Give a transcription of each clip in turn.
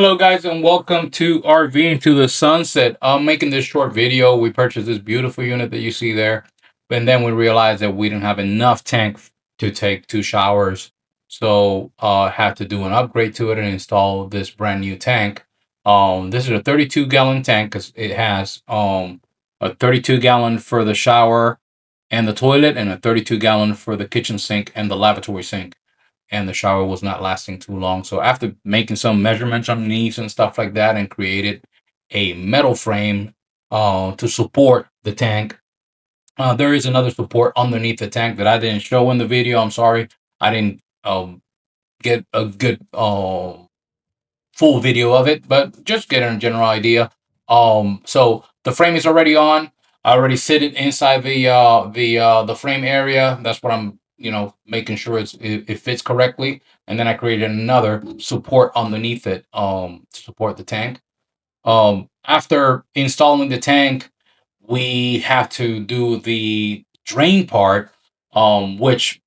Hello guys and welcome to Rving to the Sunset. I'm making this short video. We purchased this beautiful unit that you see there, and then we realized that we didn't have enough tank to take 2 showers. So had to do an upgrade to it and install this brand new tank. This is a 32-gallon tank because it has a 32-gallon for the shower and the toilet and a 32-gallon for the kitchen sink and the lavatory sink, and the shower was not lasting too long. So after making some measurements underneath and stuff like that and created a metal frame to support the tank, there is another support underneath the tank that I didn't show in the video. I'm sorry. I didn't get a good full video of it, but just get a general idea. So the frame is already on. I already sit it inside the frame area. That's what I'm making sure it fits correctly. And then I created another support underneath it to support the tank. After installing the tank, we have to do the drain part, which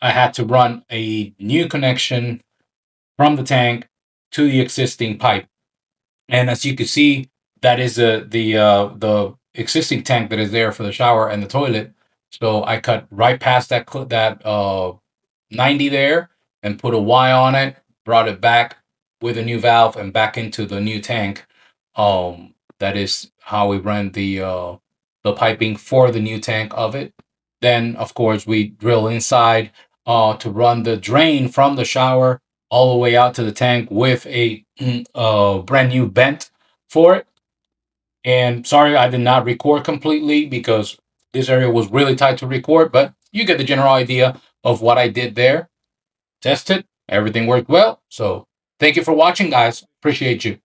I had to run a new connection from the tank to the existing pipe. And as you can see, that is the existing tank that is there for the shower and the toilet. So I cut right past that 90 there and put a Y on it, brought it back with a new valve and back into the new tank. That is how we ran the piping for the new tank of it. Then of course we drill inside to run the drain from the shower all the way out to the tank with a brand new vent for it. And sorry, I did not record completely because this area was really tight to record, but you get the general idea of what I did there. Tested, everything worked well. So thank you for watching, guys. Appreciate you.